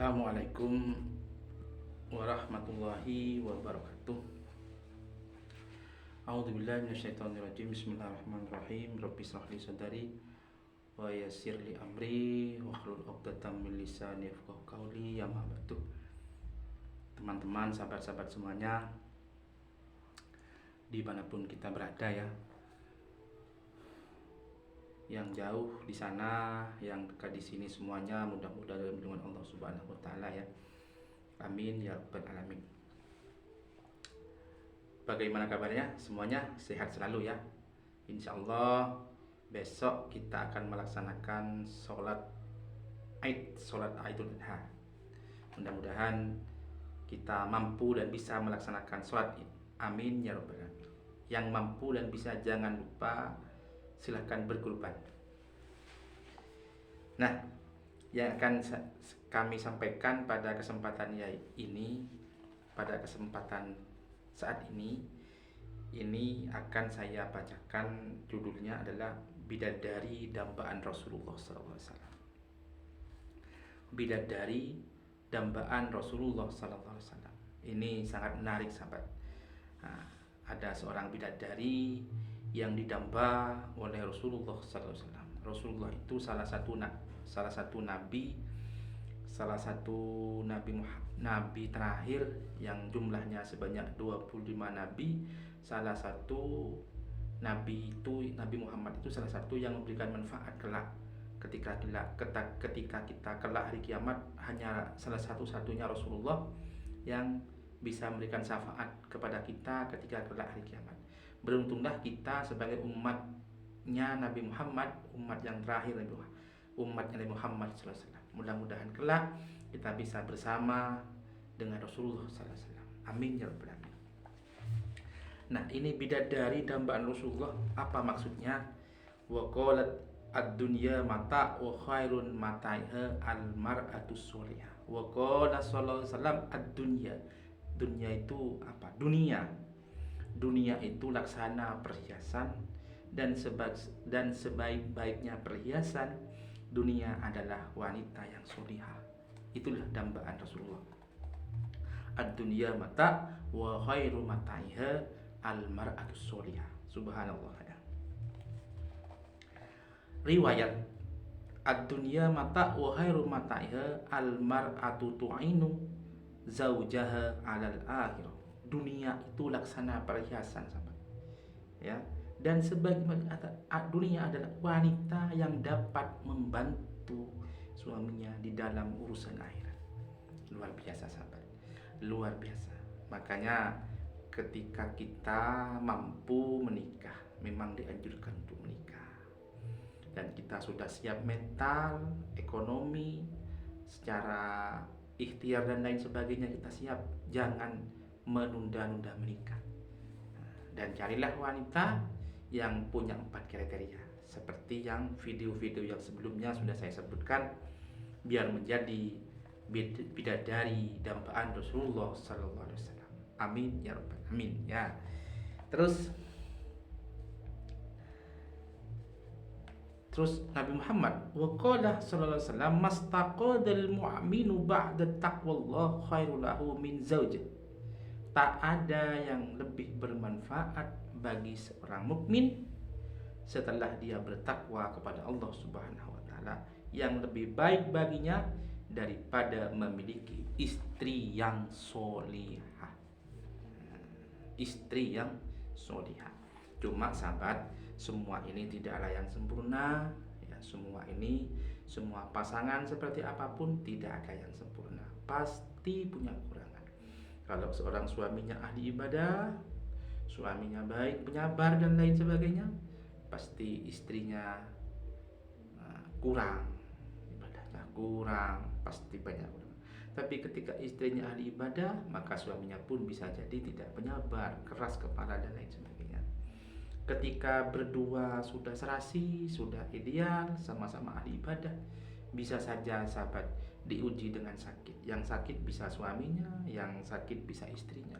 Assalamualaikum warahmatullahi wabarakatuh. A'udzubillahi minasyaitonirrajim. Bismillahirrahmanirrahim. Rabbi shrah li sadri wa yassir li amri wahlul 'uqdatam min lisani yafqahu qawli. Ya ba'du. Teman-teman, sahabat-sahabat semuanya, dimanapun kita berada ya, yang jauh di sana, yang dekat di sini, semuanya mudah-mudahan dalam lindungan Allah Subhanahu wa taala ya. Amin ya rabbal alamin. Bagaimana kabarnya? Semuanya sehat selalu ya. Insya Allah besok kita akan melaksanakan sholat Idul Adha. Mudah-mudahan kita mampu dan bisa melaksanakan sholat Id. Amin ya rabbal alamin. Yang mampu dan bisa jangan lupa silahkan berkurban. Nah, yang akan kami sampaikan pada kesempatan ini, pada kesempatan saat ini akan saya bacakan. Judulnya adalah Bidadari Dambaan Rasulullah SAW. Bidadari Dambaan Rasulullah SAW. Ini sangat menarik, sahabat. Nah, ada seorang bidadari yang didamba oleh Rasulullah SAW. Rasulullah itu salah satu nabi terakhir yang jumlahnya sebanyak 25 nabi. Salah satu nabi itu, Nabi Muhammad itu salah satu yang memberikan manfaat kelak. Ketika kita kelak hari kiamat, hanya salah satu-satunya Rasulullah yang bisa memberikan syafaat kepada kita ketika kelak hari kiamat. Beruntunglah kita sebagai umatnya Nabi Muhammad, umat yang terakhir, umatnya Nabi Muhammad SAW. Mudah-mudahan kelak kita bisa bersama dengan Rasulullah SAW. Amin ya rabbal alamin. Nah, ini bidadari dambaan Rasulullah. Apa maksudnya? Wa qalat ad-dunya mata wa khairun mataiha al-mar'atu sholihah. Wa qala sallallahu alaihi wasallam ad-dunya. Dunia itu apa? Dunia itu laksana perhiasan, dan sebaik-baiknya perhiasan dunia adalah wanita yang solihah. Itulah dambaan Rasulullah. Ad-dunya mata wa khairu mataiha al-mar'atu solihah. Subhanallah ya. Riwayat, ad-dunya mata wa khairu mataiha al-mar'atu tu'inu zaujaha 'alal akhirah. Dunia itu laksana perhiasan, sahabat. Ya, dan sebagaimana dunia adalah wanita yang dapat membantu suaminya di dalam urusan akhirat. Luar biasa, sahabat. Luar biasa. Makanya ketika kita mampu menikah, memang dianjurkan untuk menikah. Dan kita sudah siap mental, ekonomi, secara ikhtiar dan lain sebagainya, kita siap. Jangan menunda-nunda menikah. Dan carilah wanita yang punya 4 kriteria, seperti yang video-video yang sebelumnya sudah saya sebutkan, biar menjadi bidadari dambaan Rasulullah sallallahu alaihi wasallam. Amin ya rabbal alamin ya. Terus Nabi Muhammad wa qala sallallahu alaihi wasallam mastaqadal mu'minu ba'da taqwallah khairul lahu min zaujah. Tak ada yang lebih bermanfaat bagi seorang mukmin setelah dia bertakwa kepada Allah Subhanahu wa taala, yang lebih baik baginya daripada memiliki istri yang solihah. Istri yang solihah. Cuma sahabat, semua ini tidaklah yang sempurna ya. Semua pasangan seperti apapun tidak ada yang sempurna. Pasti punya kekurangan. Kalau seorang suaminya ahli ibadah, suaminya baik, penyabar dan lain sebagainya, pasti istrinya kurang, ibadahnya kurang, pasti banyak kurang. Tapi ketika istrinya ahli ibadah, maka suaminya pun bisa jadi tidak penyabar, keras kepala dan lain sebagainya. Ketika berdua sudah serasi, sudah ideal, sama-sama ahli ibadah, bisa saja sahabat diuji dengan sakit. Yang sakit bisa suaminya, yang sakit bisa istrinya.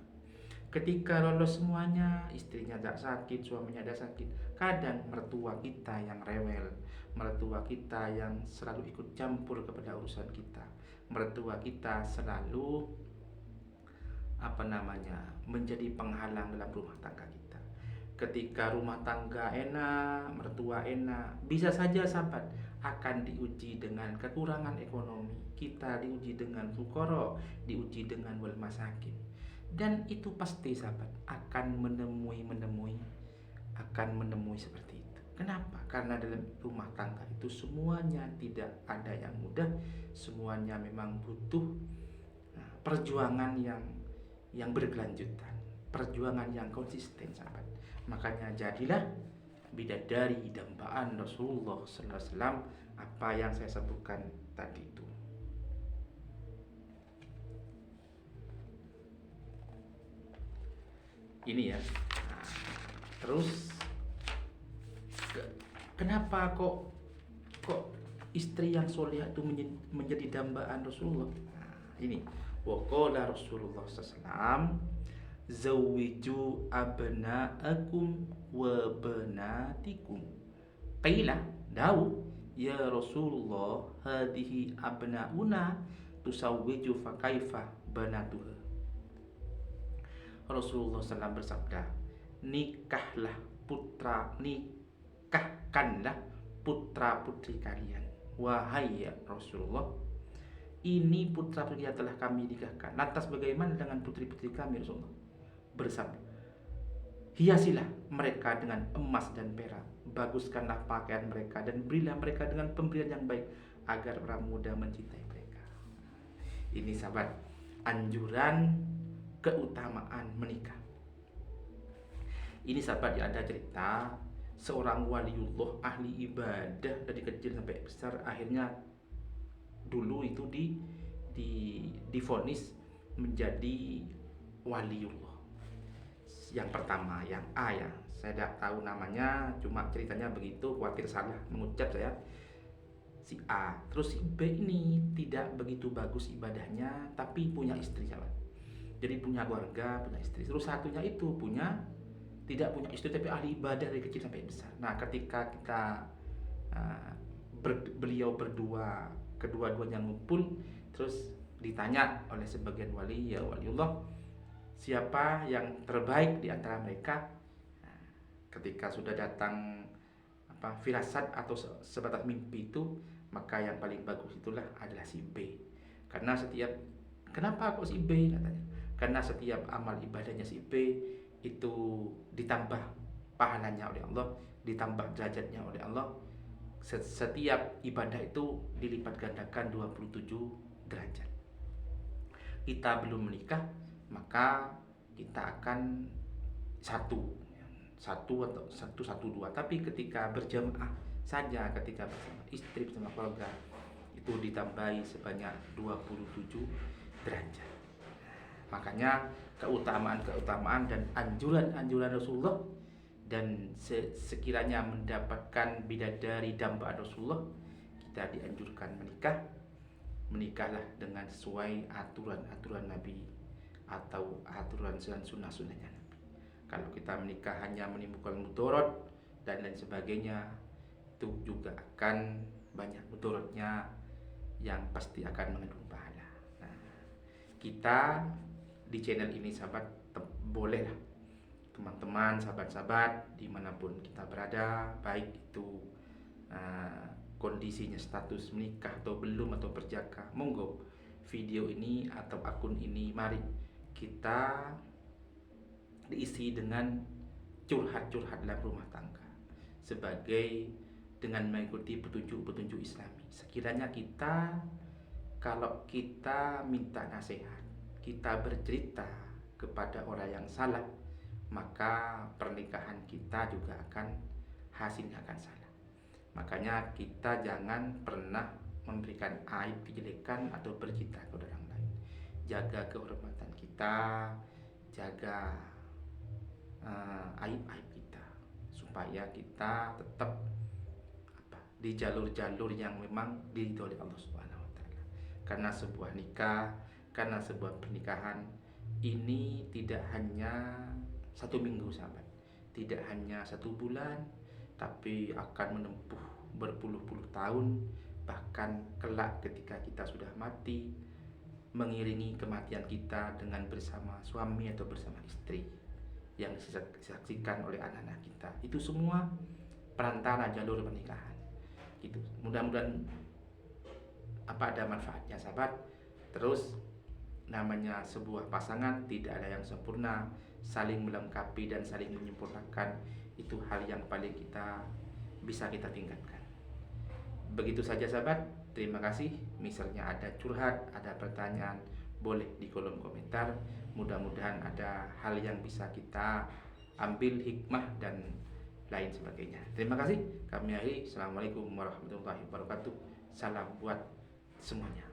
Ketika lolos semuanya, istrinya tidak sakit, suaminya tidak sakit, kadang mertua kita yang rewel, mertua kita yang selalu ikut campur kepada urusan kita, mertua kita selalu menjadi penghalang dalam rumah tangga kita. Ketika rumah tangga enak, mertua enak, bisa saja sahabat akan diuji dengan kekurangan ekonomi. Kita diuji dengan fukara, diuji dengan wal masakin. Dan itu pasti sahabat akan menemui seperti itu. Kenapa? Karena dalam rumah tangga itu semuanya tidak ada yang mudah, semuanya memang butuh perjuangan yang berkelanjutan, perjuangan yang konsisten sahabat. Makanya jadilah bidadari dambaan Rasulullah sallallahu alaihi wasallam, apa yang saya sebutkan tadi itu. Ini ya. Nah, terus kenapa kok istri yang soleh itu menjadi dambaan Rasulullah? Nah, ini waqala Rasulullah sallallahu zawiju abna'akum wa banatikum. Qila dawu ya Rasulullah hadhihi abna'una tusawwiju fa kaifa banatuha. Rasulullah SAW bersabda, nikahkanlah putra putri kalian. Wahai ya Rasulullah, ini putra putri yang telah kami nikahkan. Lantas bagaimana dengan putri putri kami? Rasulullah bersabda, hiasilah mereka dengan emas dan perak, baguskanlah pakaian mereka dan berilah mereka dengan pemberian yang baik agar orang muda mencintai mereka. Ini sahabat, anjuran keutamaan menikah. Ini sahabat, ada cerita seorang waliullah ahli ibadah dari kecil sampai besar, akhirnya dulu itu divonis menjadi waliullah. Yang pertama, yang A ya, saya tidak tahu namanya, cuma ceritanya begitu, khawatir salah mengucap saya. Si A, terus si B ini tidak begitu bagus ibadahnya, tapi punya istri sahabat. Jadi punya keluarga, punya istri. Terus satunya itu tidak punya istri tapi ahli ibadah dari kecil sampai besar. Nah, ketika kita beliau berdua, kedua-duanya ngumpul, terus ditanya oleh sebagian wali, ya waliullah, siapa yang terbaik di antara mereka? Nah, ketika sudah datang firasat atau sebatas mimpi itu, maka yang paling bagus itulah adalah si B. Karena kenapa kok si B katanya? Karena setiap amal ibadahnya si B itu ditambah pahalanya oleh Allah, ditambah derajatnya oleh Allah. Setiap ibadah itu dilipat gandakan 27 derajat. Kita belum menikah, maka kita akan satu atau dua. Tapi ketika berjamaah saja, ketika bersama istri, bersama keluarga, itu ditambahi sebanyak 27 derajat. Makanya keutamaan dan anjuran Rasulullah, dan sekiranya mendapatkan bidadari dambaan Rasulullah, kita dianjurkan menikahlah dengan sesuai aturan Nabi atau aturan sunnah-sunnahnya Nabi. Kalau kita menikah hanya menimbulkan mudarat dan lain sebagainya, itu juga akan banyak mudaratnya yang pasti akan mengandung pahala. Nah, kita di channel ini sahabat, bolehlah teman-teman, sahabat-sahabat dimanapun kita berada, baik itu kondisinya status menikah atau belum atau berjaka, monggo video ini atau akun ini mari kita diisi dengan curhat-curhat dalam rumah tangga, sebagai dengan mengikuti petunjuk-petunjuk Islami. Sekiranya kalau kita minta nasihat, kita bercerita kepada orang yang salah, maka pernikahan kita juga hasilnya akan salah. Makanya kita jangan pernah memberikan aib, kejelekan atau bercerita kepada orang lain. Jaga kehormatan kita, jaga aib-aib kita, supaya kita tetap di jalur-jalur yang memang diridhoi oleh Allah Subhanahu wa taala. Karena sebuah nikah, karena sebuah pernikahan ini tidak hanya 1 minggu sahabat, tidak hanya 1 bulan, tapi akan menempuh berpuluh-puluh tahun. Bahkan kelak ketika kita sudah mati, mengiringi kematian kita dengan bersama suami atau bersama istri yang disaksikan oleh anak-anak kita. Itu semua perantara jalur pernikahan. Gitu. Mudah-mudahan ada manfaatnya sahabat. Terus namanya sebuah pasangan tidak ada yang sempurna, saling melengkapi dan saling menyempurnakan itu hal yang paling bisa kita tingkatkan. Begitu saja sahabat. Terima kasih. Misalnya ada curhat, ada pertanyaan, boleh di kolom komentar. Mudah-mudahan ada hal yang bisa kita ambil hikmah dan lain sebagainya. Terima kasih. Kami akhiri. Assalamualaikum warahmatullahi wabarakatuh. Salam buat semuanya.